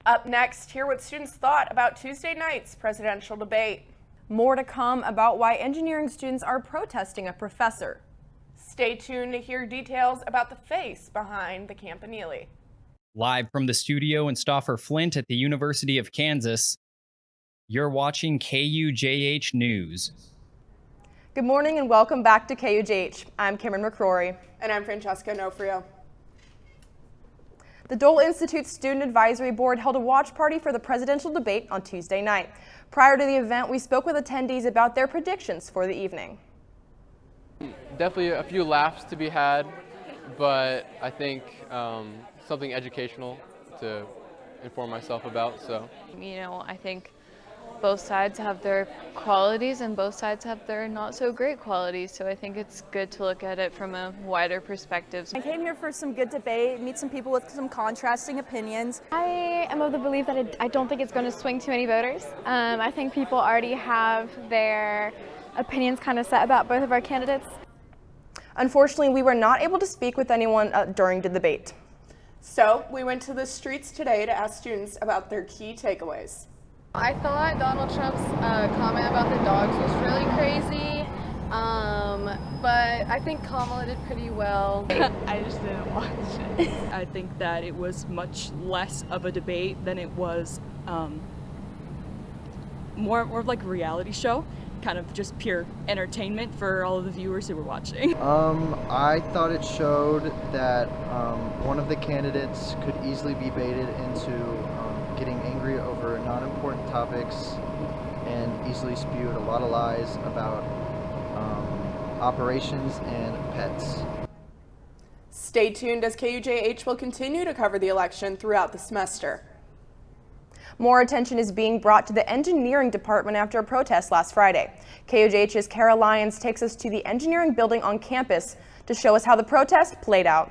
Up next, hear what students thought about Tuesday night's presidential debate. More to come about why engineering students are protesting a professor. Stay tuned to hear details about the face behind the Campanile. Live from the studio in Stauffer Flint at the University of Kansas, you're watching KUJH News. Good morning and welcome back to KUJH. I'm Cameron McCrory. And I'm Francesca Nofrio. The Dole Institute's Student Advisory Board held a watch party for the presidential debate on Tuesday night. Prior to the event, we spoke with attendees about their predictions for the evening. Definitely a few laughs to be had, but I think something educational to inform myself about. So, I think both sides have their qualities and both sides have their not so great qualities. So I think it's good to look at it from a wider perspective. I came here for some good debate, meet some people with some contrasting opinions. I am of the belief that I don't think it's going to swing too many voters. I think people already have their opinions kind of set about both of our candidates. Unfortunately, we were not able to speak with anyone during the debate. So we went to the streets today to ask students about their key takeaways. I thought Donald Trump's comment about the dogs was really crazy, but I think Kamala did pretty well. I just didn't watch it. I think that it was much less of a debate than it was more of like a reality show, kind of just pure entertainment for all of the viewers who were watching. I thought it showed that one of the candidates could easily be baited into getting angry over non-important topics and easily spewed a lot of lies about operations and pets. Stay tuned as KUJH will continue to cover the election throughout the semester. More attention is being brought to the engineering department after a protest last Friday. KUJH's Kara Lyons takes us to the engineering building on campus to show us how the protest played out.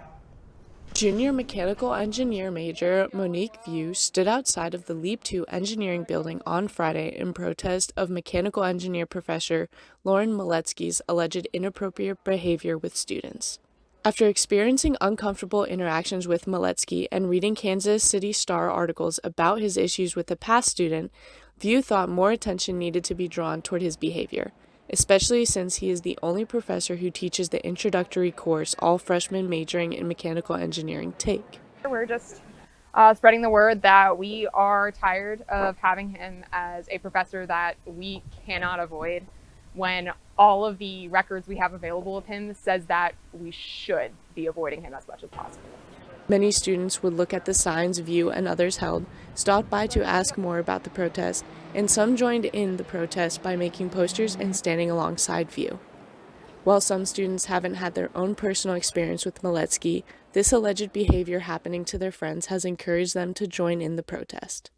Junior mechanical engineer major Monique View stood outside of the Leap 2 engineering building on Friday in protest of mechanical engineer professor Lauren Miletsky's alleged inappropriate behavior with students. After experiencing uncomfortable interactions with Miletsky and reading Kansas City Star articles about his issues with a past student, View thought more attention needed to be drawn toward his behavior, especially since he is the only professor who teaches the introductory course all freshmen majoring in mechanical engineering take. We're just spreading the word that we are tired of having him as a professor that we cannot avoid when all of the records we have available of him says that we should be avoiding him as much as possible. Many students would look at the signs View and others held, stopped by to ask more about the protest, and some joined in the protest by making posters and standing alongside View. While some students haven't had their own personal experience with Miletsky, this alleged behavior happening to their friends has encouraged them to join in the protest.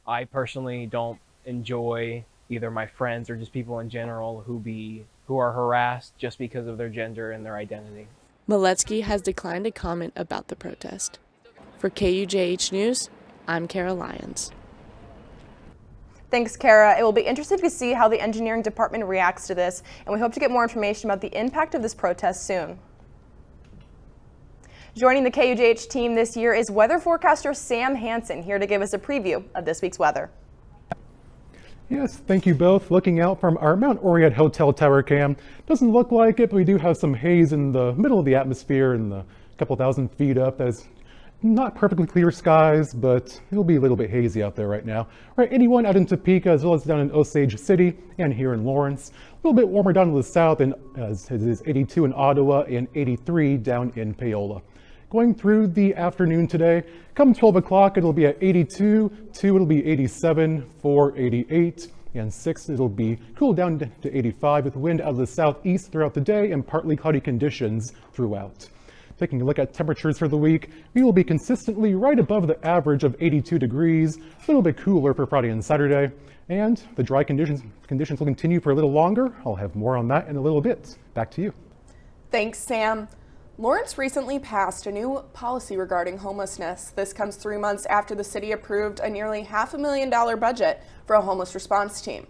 I personally don't enjoy either my friends or just people in general who are harassed just because of their gender and their identity. Miletsky has declined to comment about the protest. For KUJH News, I'm Kara Lyons. Thanks, Kara. It will be interesting to see how the engineering department reacts to this, and we hope to get more information about the impact of this protest soon. Joining the KUJH team this year is weather forecaster Sam Hansen, here to give us a preview of this week's weather. Yes, thank you both. Looking out from our Mount Oriad Hotel Tower cam, doesn't look like it, but we do have some haze in the middle of the atmosphere and a couple thousand feet up. That's not perfectly clear skies, but it'll be a little bit hazy out there right now. All right, 81 out in Topeka as well as down in Osage City and here in Lawrence. A little bit warmer down to the south, and as it is 82 in Ottawa and 83 down in Paola. Going through the afternoon today, come 12 o'clock, it'll be at 82, 2, it'll be 87, 4, 88, and 6, it'll be cooled down to 85 with wind out of the southeast throughout the day and partly cloudy conditions throughout. Taking a look at temperatures for the week, we will be consistently right above the average of 82 degrees, a little bit cooler for Friday and Saturday, and the dry conditions will continue for a little longer. I'll have more on that in a little bit. Back to you. Thanks, Sam. Lawrence recently passed a new policy regarding homelessness. This comes 3 months after the city approved a nearly $500,000 budget for a homeless response team.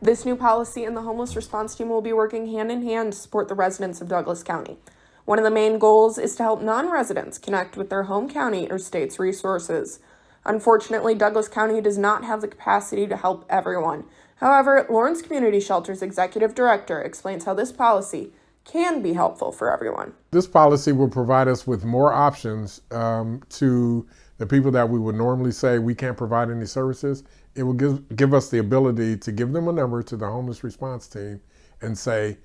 This new policy and the homeless response team will be working hand in hand to support the residents of Douglas County. One of the main goals is to help non-residents connect with their home county or state's resources. Unfortunately, Douglas County does not have the capacity to help everyone. However, Lawrence Community Shelter's executive director explains how this policy can be helpful for everyone. This policy will provide us with more options to the people that we would normally say we can't provide any services. It will give us the ability to give them a number to the homeless response team and say,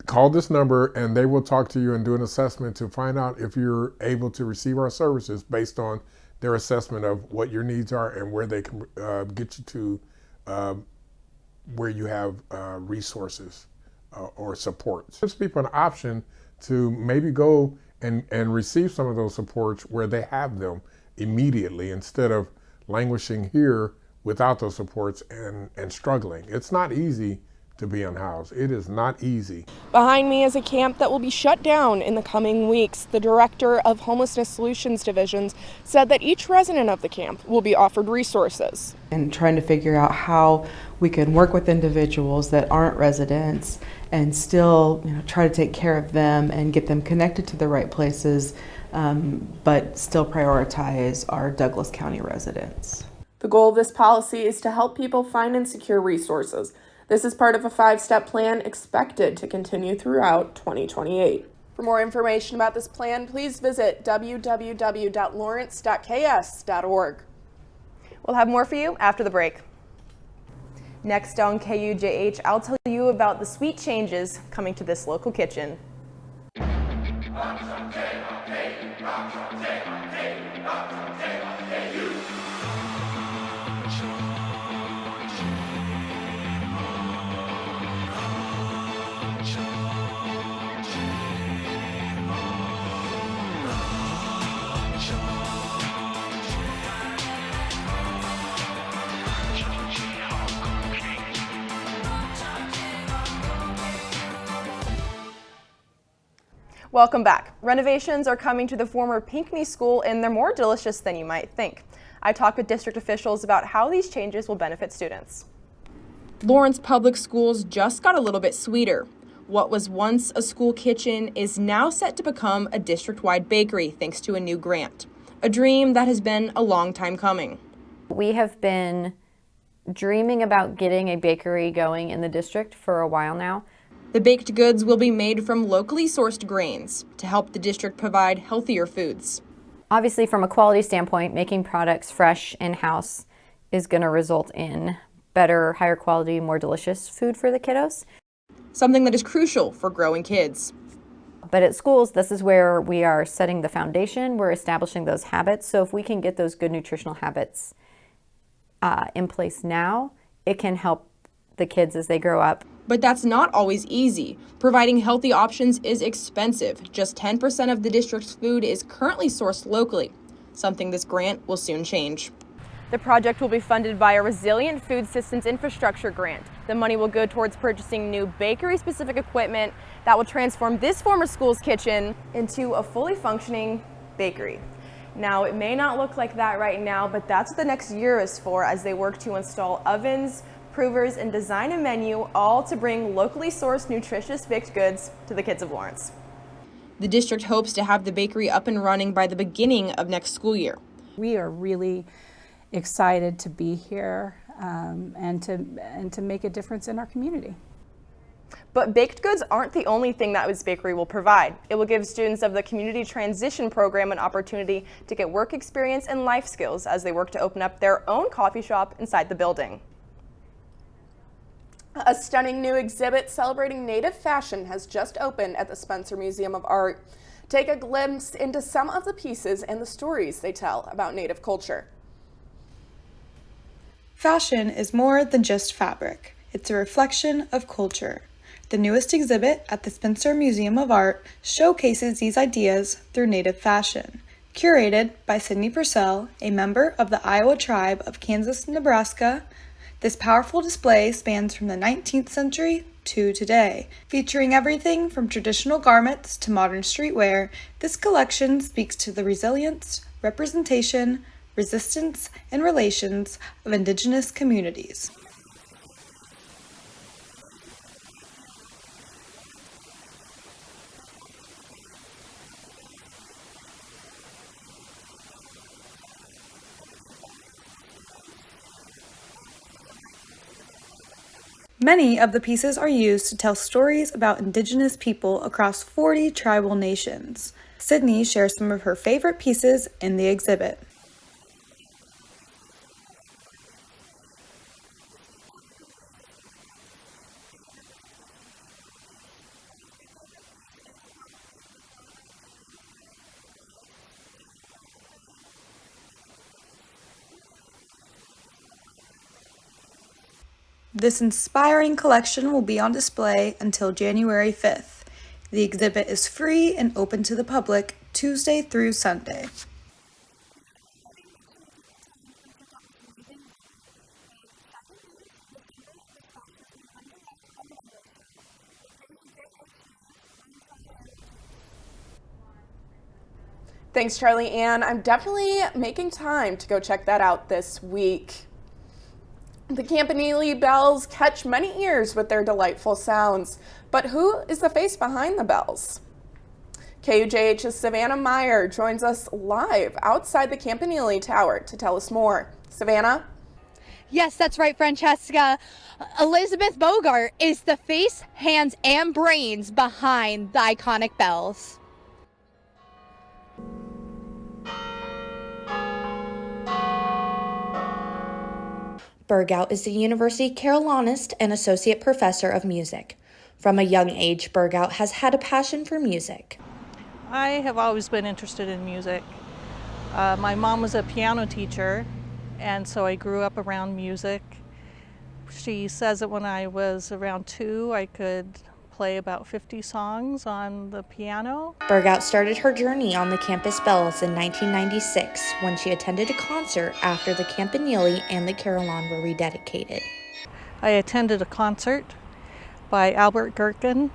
call this number and they will talk to you and do an assessment to find out if you're able to receive our services based on their assessment of what your needs are and where they can get you to where you have resources or support. It gives people an option to maybe go and receive some of those supports where they have them immediately instead of languishing here without those supports and struggling. It's not easy to be unhoused. It is not easy. Behind me is a camp that will be shut down in the coming weeks. The director of Homelessness Solutions Divisions said that each resident of the camp will be offered resources. And trying to figure out how we can work with individuals that aren't residents and still try to take care of them and get them connected to the right places, but still prioritize our Douglas County residents. The goal of this policy is to help people find and secure resources. This is part of a 5-step plan expected to continue throughout 2028. For more information about this plan, please visit www.lawrence.ks.org. We'll have more for you after the break. Next on KUJH, I'll tell you about the sweet changes coming to this local kitchen. Welcome back. Renovations are coming to the former Pinckney School and they're more delicious than you might think. I talked with district officials about how these changes will benefit students. Lawrence Public Schools just got a little bit sweeter. What was once a school kitchen is now set to become a district-wide bakery thanks to a new grant. A dream that has been a long time coming. We have been dreaming about getting a bakery going in the district for a while now. The baked goods will be made from locally sourced grains to help the district provide healthier foods. Obviously, from a quality standpoint, making products fresh in-house is going to result in better, higher quality, more delicious food for the kiddos. Something that is crucial for growing kids. But at schools, this is where we are setting the foundation. We're establishing those habits. So if we can get those good nutritional habits in place now, it can help the kids as they grow up. But that's not always easy. Providing healthy options is expensive. Just 10% of the district's food is currently sourced locally, something this grant will soon change. The project will be funded by a Resilient Food Systems Infrastructure Grant. The money will go towards purchasing new bakery-specific equipment that will transform this former school's kitchen into a fully functioning bakery. Now, it may not look like that right now, but that's what the next year is for as they work to install ovens, provers, and design a menu, all to bring locally sourced nutritious baked goods to the kids of Lawrence. The district hopes to have the bakery up and running by the beginning of next school year. We are really excited to be here and to make a difference in our community. But baked goods aren't the only thing that this bakery will provide. It will give students of the Community Transition Program an opportunity to get work experience and life skills as they work to open up their own coffee shop inside the building. A stunning new exhibit celebrating Native fashion has just opened at the Spencer Museum of Art. Take a glimpse into some of the pieces and the stories they tell about Native culture. Fashion is more than just fabric. It's a reflection of culture. The newest exhibit at the Spencer Museum of Art showcases these ideas through Native fashion. Curated by Sydney Purcell, a member of the Iowa tribe of Kansas-Nebraska, this powerful display spans from the 19th century to today. Featuring everything from traditional garments to modern streetwear, this collection speaks to the resilience, representation, resistance, and relations of Indigenous communities. Many of the pieces are used to tell stories about Indigenous people across 40 tribal nations. Sydney shares some of her favorite pieces in the exhibit. This inspiring collection will be on display until January 5th. The exhibit is free and open to the public Tuesday through Sunday. Thanks, Charlie Ann. I'm definitely making time to go check that out this week. The Campanile bells catch many ears with their delightful sounds, but who is the face behind the bells? KUJH's Savannah Meyer joins us live outside the Campanile Tower to tell us more. Savannah? Yes, that's right, Francesca. Elizabeth Bogart is the face, hands, and brains behind the iconic bells. Burgout is the University Carolynist and Associate Professor of Music. From a young age, Burgout has had a passion for music. I have always been interested in music. My mom was a piano teacher, and so I grew up around music. She says that when I was around 2, I could play about 50 songs on the piano. Burgout started her journey on the campus bells in 1996 when she attended a concert after the Campanile and the Carillon were rededicated. I attended a concert by Albert Gherkin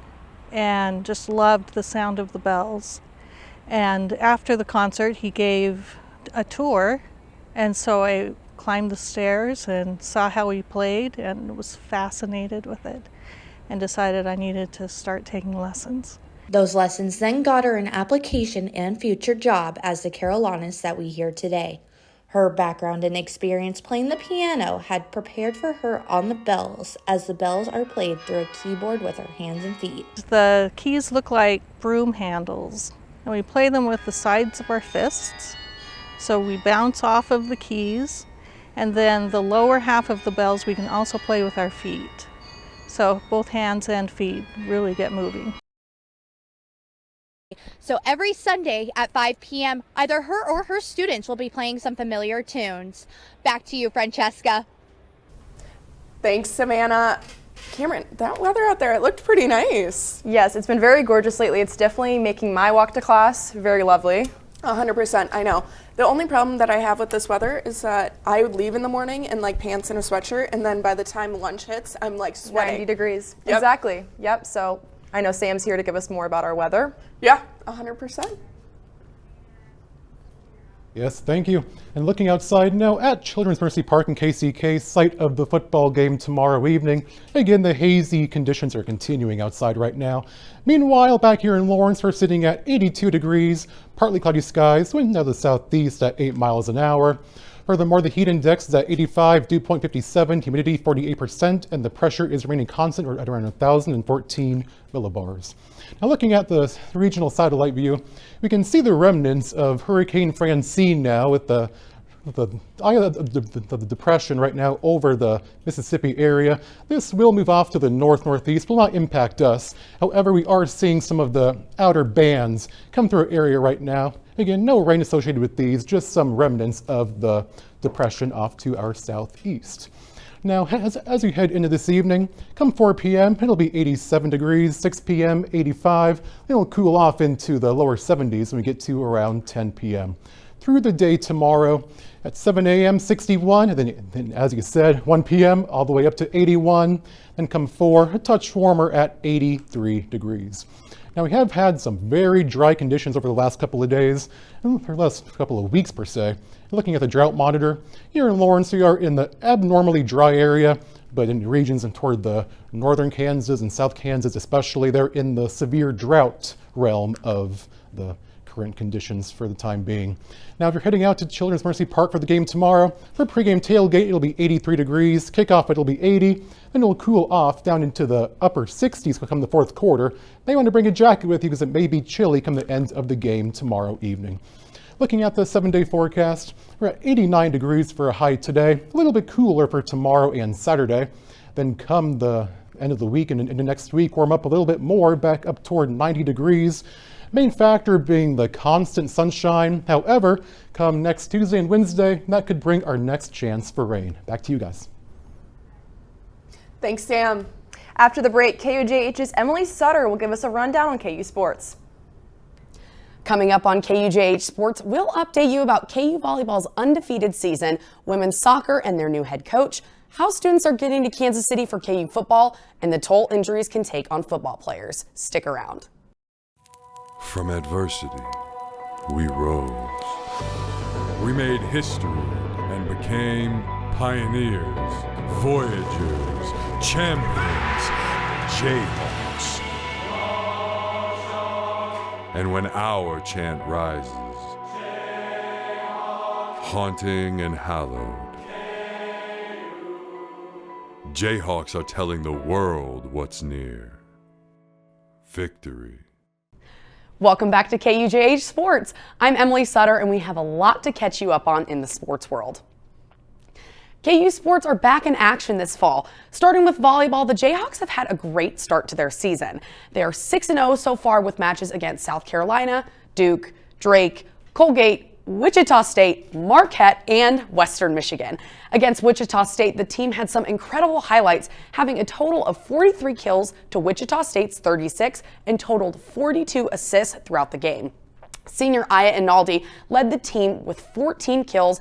and just loved the sound of the bells. And after the concert, he gave a tour, and so I climbed the stairs and saw how he played and was fascinated with it, and decided I needed to start taking lessons. Those lessons then got her an application and future job as the Carolynist that we hear today. Her background and experience playing the piano had prepared for her on the bells, as the bells are played through a keyboard with her hands and feet. The keys look like broom handles, and we play them with the sides of our fists. So we bounce off of the keys, and then the lower half of the bells we can also play with our feet. So both hands and feet really get moving. So every Sunday at 5 p.m., either her or her students will be playing some familiar tunes. Back to you, Francesca. Thanks, Savannah. Cameron, that weather out there, it looked pretty nice. Yes, it's been very gorgeous lately. It's definitely making my walk to class very lovely. 100%, I know. The only problem that I have with this weather is that I would leave in the morning in like pants and a sweatshirt, and then by the time lunch hits, I'm like sweating. 90 degrees. Yep. Exactly. Yep. So I know Sam's here to give us more about our weather. Yeah, 100%. Yes, thank you. And looking outside now at Children's Mercy Park in KCK, site of the football game tomorrow evening. Again, the hazy conditions are continuing outside right now. Meanwhile, back here in Lawrence, we're sitting at 82 degrees, partly cloudy skies, wind out of the southeast at 8 miles an hour. Furthermore, the heat index is at 85, dew point 57, humidity 48%, and the pressure is remaining constant at around 1,014 millibars. Now looking at the regional satellite view, we can see the remnants of Hurricane Francine now with the eye of the depression right now over the Mississippi area. This will move off to the north-northeast, will not impact us. However, we are seeing some of the outer bands come through our area right now. Again, no rain associated with these, just some remnants of the depression off to our southeast. Now, as we head into this evening, come 4 p.m., it'll be 87 degrees, 6 p.m., 85. It'll cool off into the lower 70s when we get to around 10 p.m. Through the day tomorrow, at 7 a.m., 61, and then as you said, 1 p.m., all the way up to 81. Then come 4, a touch warmer at 83 degrees. Now, we have had some very dry conditions over the last couple of days, and for the last couple of weeks per se. Looking at the drought monitor, here in Lawrence, we are in the abnormally dry area, but in regions and toward the northern Kansas and South Kansas especially, they're in the severe drought realm of the current conditions for the time being. Now, if you're heading out to Children's Mercy Park for the game tomorrow, for pregame tailgate, it'll be 83 degrees. Kickoff, it'll be 80. Then it'll cool off down into the upper 60s come the fourth quarter. May want to bring a jacket with you because it may be chilly come the end of the game tomorrow evening. Looking at the 7-day forecast, we're at 89 degrees for a high today, a little bit cooler for tomorrow and Saturday. Then come the end of the week and into next week, warm up a little bit more, back up toward 90 degrees. Main factor being the constant sunshine. However, come next Tuesday and Wednesday, that could bring our next chance for rain. Back to you guys. Thanks, Sam. After the break, KUJH's Emily Sutter will give us a rundown on KU sports. Coming up on KUJH Sports, we'll update you about KU Volleyball's undefeated season, women's soccer and their new head coach, how students are getting to Kansas City for KU football, and the toll injuries can take on football players. Stick around. From adversity, we rose. We made history and became pioneers, voyagers, champions, Jayhawks. And when our chant rises, haunting and hallowed, Jayhawks are telling the world what's near. Victory. Welcome back to KUJH Sports. I'm Emily Sutter, and we have a lot to catch you up on in the sports world. KU sports are back in action this fall. Starting with volleyball, the Jayhawks have had a great start to their season. They are 6-0 so far with matches against South Carolina, Duke, Drake, Colgate, Wichita State, Marquette, and Western Michigan. Against Wichita State, the team had some incredible highlights, having a total of 43 kills to Wichita State's 36 and totaled 42 assists throughout the game. Senior Aya Inaldi led the team with 14 kills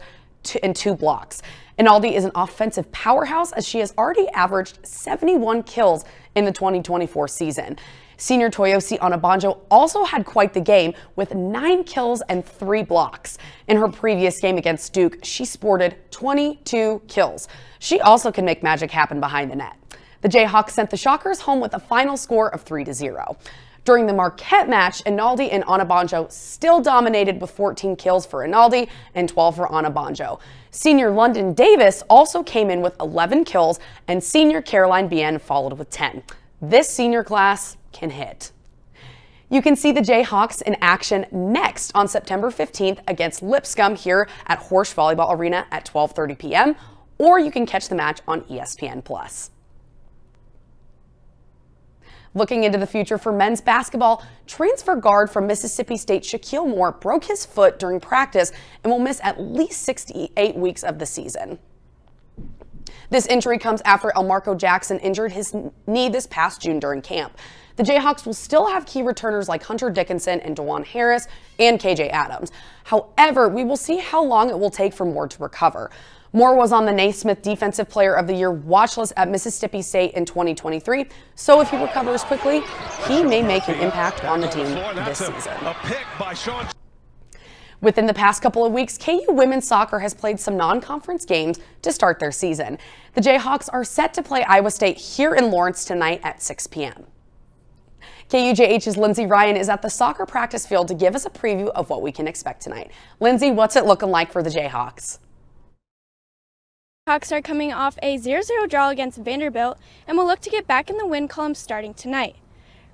and 2 blocks. Inaldi is an offensive powerhouse as she has already averaged 71 kills in the 2024 season. Senior Toyosi Onabanjo also had quite the game with 9 kills and 3 blocks. In her previous game against Duke, she sported 22 kills. She also can make magic happen behind the net. The Jayhawks sent the Shockers home with a final score of 3-0. During the Marquette match, Inaldi and Onabanjo still dominated with 14 kills for Inaldi and 12 for Onabanjo. Senior London Davis also came in with 11 kills, and senior Caroline Bien followed with 10. This senior class can hit. You can see the Jayhawks in action next on September 15th against Lipscomb here at Horsch Volleyball Arena at 12:30 p.m., or you can catch the match on ESPN+. Looking into the future for men's basketball, transfer guard from Mississippi State Shaquille Moore broke his foot during practice and will miss at least 68 weeks of the season. This injury comes after Elmarco Jackson injured his knee this past June during camp. The Jayhawks will still have key returners like Hunter Dickinson and DeJuan Harris and KJ Adams. However, we will see how long it will take for Moore to recover. Moore was on the Naismith Defensive Player of the Year watch list at Mississippi State in 2023, so if he recovers quickly, he may make an impact on the team this season. Within the past couple of weeks, KU women's soccer has played some non-conference games to start their season. The Jayhawks are set to play Iowa State here in Lawrence tonight at 6 p.m. KUJH's Lindsay Ryan is at the soccer practice field to give us a preview of what we can expect tonight. Lindsay, what's it looking like for the Jayhawks? Hawks are coming off a 0-0 draw against Vanderbilt and will look to get back in the win column starting tonight.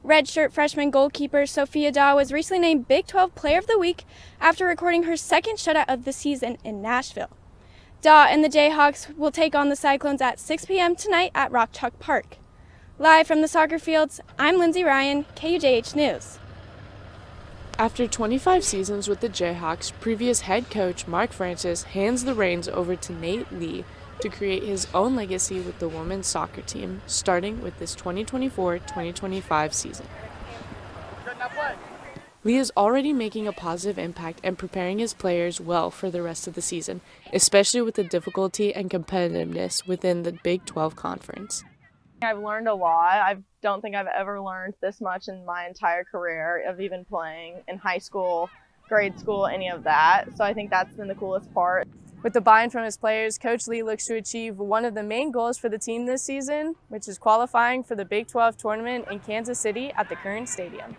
Redshirt freshman goalkeeper Sophia Daw was recently named Big 12 Player of the Week after recording her second shutout of the season in Nashville. Daw and the Jayhawks will take on the Cyclones at 6 p.m. tonight at Rock Chalk Park. Live from the soccer fields, I'm Lindsay Ryan, KUJH News. After 25 seasons with the Jayhawks, previous head coach Mark Francis hands the reins over to Nate Lee to create his own legacy with the women's soccer team, starting with this 2024-2025 season. Lee is already making a positive impact and preparing his players well for the rest of the season, especially with the difficulty and competitiveness within the Big 12 Conference. I've learned a lot. I don't think I've ever learned this much in my entire career of even playing in high school, grade school, any of that. So I think that's been the coolest part. With the buy-in from his players, Coach Lee looks to achieve one of the main goals for the team this season, which is qualifying for the Big 12 tournament in Kansas City at the Kern Stadium.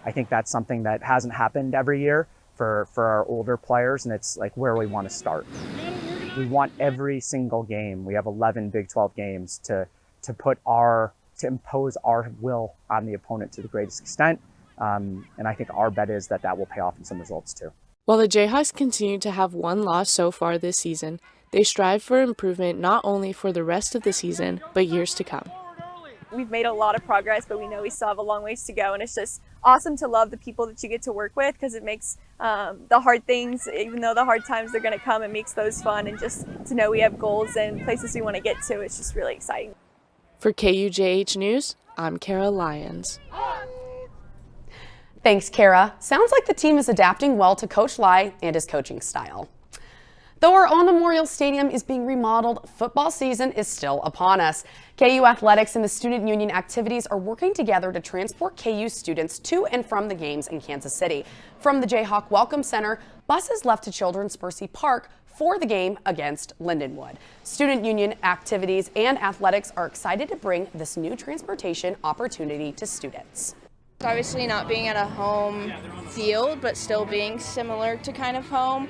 I think that's something that hasn't happened every year for our older players, and it's like where we want to start. We want every single game. We have 11 Big 12 games to impose our will on the opponent to the greatest extent. And I think our bet is that will pay off in some results too. While the Jayhawks continue to have one loss so far this season, they strive for improvement not only for the rest of the season, but years to come. We've made a lot of progress, but we know we still have a long ways to go, and it's just awesome to love the people that you get to work with, because it makes the hard things, even though the hard times are going to come, it makes those fun, and just to know we have goals and places we want to get to, it's just really exciting. For KUJH News, I'm Kara Lyons. Thanks, Kara. Sounds like the team is adapting well to Coach Lai and his coaching style. Though our own Memorial Stadium is being remodeled, football season is still upon us. KU Athletics and the Student Union activities are working together to transport KU students to and from the games in Kansas City. From the Jayhawk Welcome Center, buses left to Children's Mercy Park for the game against Lindenwood. Student Union activities and athletics are excited to bring this new transportation opportunity to students. Obviously not being at a home field, but still being similar to kind of home.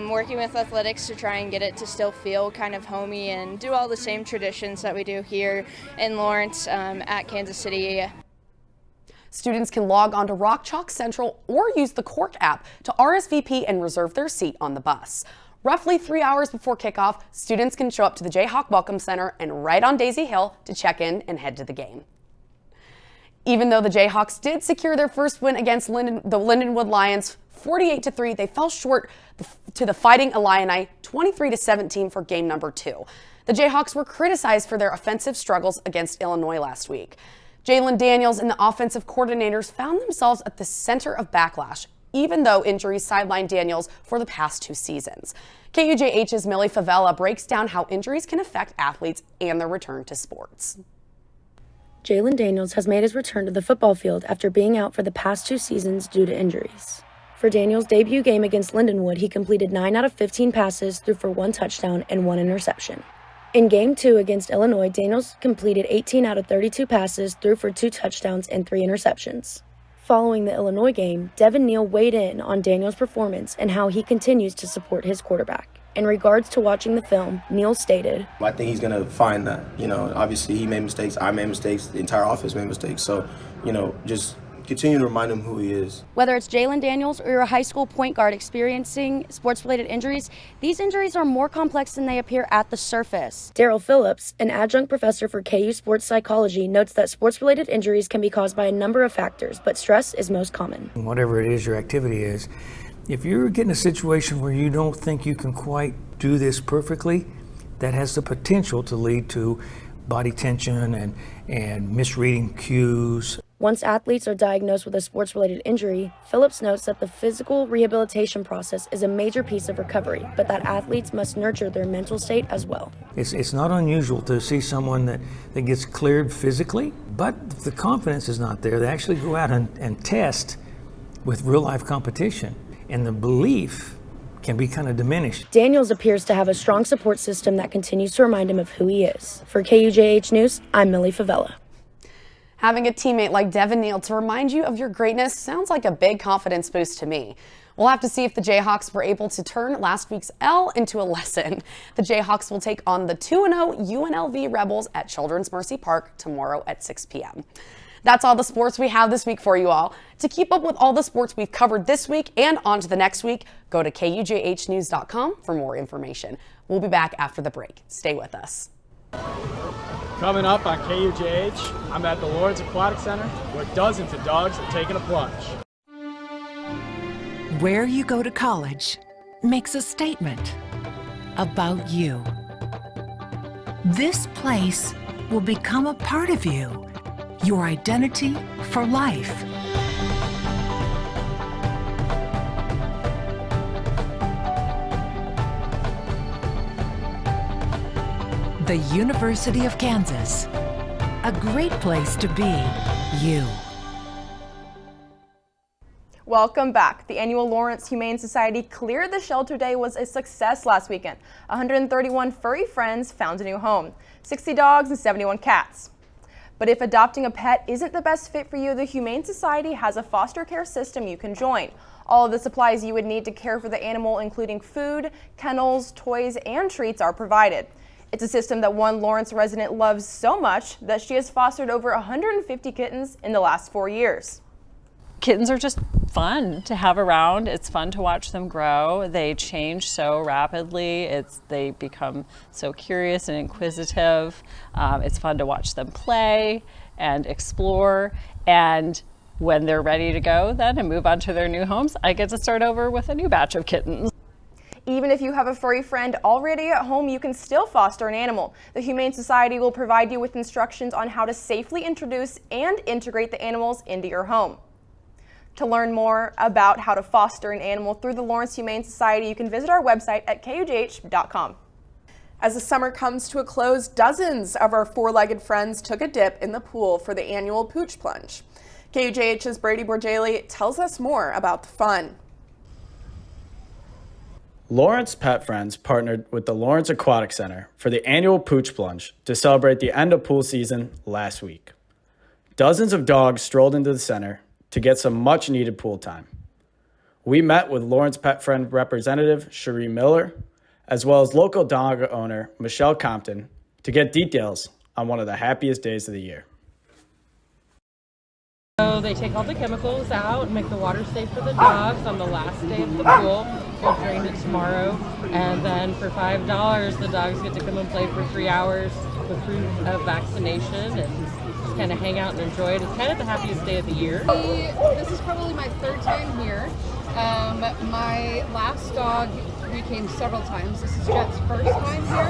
Working with athletics to try and get it to still feel kind of homey and do all the same traditions that we do here in Lawrence at Kansas City. Students can log on to Rock Chalk Central or use the Cork app to RSVP and reserve their seat on the bus. Roughly 3 hours before kickoff, students can show up to the Jayhawk Welcome Center and right on Daisy Hill to check in and head to the game. Even though the Jayhawks did secure their first win against the Lindenwood Lions 48-3, they fell short to the Fighting Illini 23-17 for game number 2. The Jayhawks were criticized for their offensive struggles against Illinois last week. Jalen Daniels and the offensive coordinators found themselves at the center of backlash, even though injuries sidelined Daniels for the past 2 seasons. KUJH's Millie Favela breaks down how injuries can affect athletes and their return to sports. Jalen Daniels has made his return to the football field after being out for the past 2 seasons due to injuries. For Daniels' debut game against Lindenwood, he completed 9 out of 15 passes, threw for 1 touchdown and 1 interception. In Game 2 against Illinois, Daniels completed 18 out of 32 passes, threw for 2 touchdowns and 3 interceptions. Following the Illinois game, Devin Neal weighed in on Daniels' performance and how he continues to support his quarterback. In regards to watching the film, Neal stated, I think he's going to find that, obviously he made mistakes, I made mistakes, the entire office made mistakes. So, just continue to remind him who he is. Whether it's Jalen Daniels or you're a high school point guard experiencing sports-related injuries, these injuries are more complex than they appear at the surface. Daryl Phillips, an adjunct professor for KU sports psychology, notes that sports-related injuries can be caused by a number of factors, but stress is most common. Whatever it is your activity is, if you're getting a situation where you don't think you can quite do this perfectly, that has the potential to lead to body tension and misreading cues. Once athletes are diagnosed with a sports-related injury, Phillips notes that the physical rehabilitation process is a major piece of recovery, but that athletes must nurture their mental state as well. It's not unusual to see someone that gets cleared physically, but if the confidence is not there, they actually go out and test with real-life competition. And the belief can be kind of diminished. Daniels appears to have a strong support system that continues to remind him of who he is. For KUJH News, I'm Millie Favela. Having a teammate like Devin Neal to remind you of your greatness sounds like a big confidence boost to me. We'll have to see if the Jayhawks were able to turn last week's L into a lesson. The Jayhawks will take on the 2-0 UNLV Rebels at Children's Mercy Park tomorrow at 6 p.m. That's all the sports we have this week for you all. To keep up with all the sports we've covered this week and on to the next week, go to KUJHnews.com for more information. We'll be back after the break. Stay with us. Coming up on KUJH, I'm at the Lawrence Aquatic Center where dozens of dogs are taking a plunge. Where you go to college makes a statement about you. This place will become a part of you. Your identity for life. The University of Kansas. A great place to be you. Welcome back. The annual Lawrence Humane Society Clear the Shelter Day was a success last weekend. 131 furry friends found a new home, 60 dogs and 71 cats. But if adopting a pet isn't the best fit for you, the Humane Society has a foster care system you can join. All of the supplies you would need to care for the animal, including food, kennels, toys, and treats, are provided. It's a system that one Lawrence resident loves so much that she has fostered over 150 kittens in the last 4 years. Kittens are just fun to have around. It's fun to watch them grow. They change so rapidly. They become so curious and inquisitive. It's fun to watch them play and explore. And when they're ready to go then and move on to their new homes, I get to start over with a new batch of kittens. Even if you have a furry friend already at home, you can still foster an animal. The Humane Society will provide you with instructions on how to safely introduce and integrate the animals into your home. To learn more about how to foster an animal through the Lawrence Humane Society, you can visit our website at KUJH.com. As the summer comes to a close, dozens of our four-legged friends took a dip in the pool for the annual Pooch Plunge. KUJH's Brady Borgelli tells us more about the fun. Lawrence Pet Friends partnered with the Lawrence Aquatic Center for the annual Pooch Plunge to celebrate the end of pool season last week. Dozens of dogs strolled into the center to get some much-needed pool time. We met with Lawrence Pet Friend representative Cherie Miller, as well as local dog owner Michelle Compton, to get details on one of the happiest days of the year. So they take all the chemicals out and make the water safe for the dogs on the last day of the pool. We'll drain it tomorrow, and then for $5 the dogs get to come and play for 3 hours with proof of vaccination and just kind of hang out and enjoy it. It's kind of the happiest day of the year. This is probably my third time here. My last dog we came several times. This is Jet's first time here.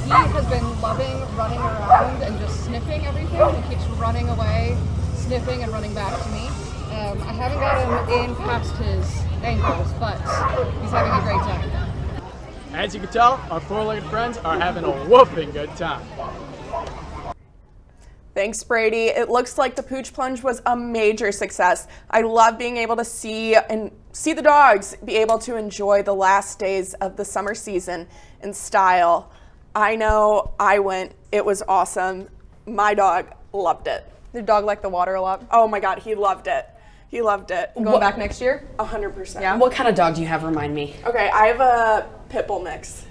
He has been loving running around and just sniffing everything. He keeps running away, sniffing and running back to me. I haven't got him in past his ankles, but he's having a great time. As you can tell, our four-legged friends are having a whooping good time. Thanks, Brady. It looks like the Pooch Plunge was a major success. I love being able to see the dogs be able to enjoy the last days of the summer season in style. I know I went. It was awesome. My dog loved it. Your dog liked the water a lot? Oh my God, he loved it. He loved it. Going back next year? 100%. Yeah. What kind of dog do you have? Remind me. Okay, I have a pit bull mix.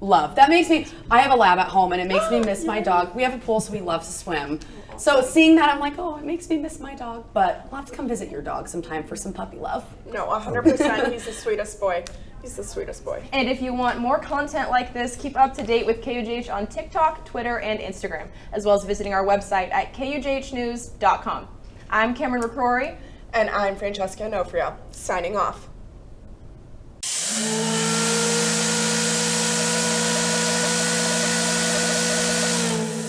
Love. That makes me, I have a lab at home and it makes me miss my dog. We have a pool, so he loves to swim. So seeing that, I'm like, oh, it makes me miss my dog. But I'll have to come visit your dog sometime for some puppy love. No, 100%. He's the sweetest boy. He's the sweetest boy. And if you want more content like this, keep up to date with KUJH on TikTok, Twitter, and Instagram, as well as visiting our website at KUJHnews.com. I'm Cameron McCrory. And I'm Francesca Onofrio, signing off.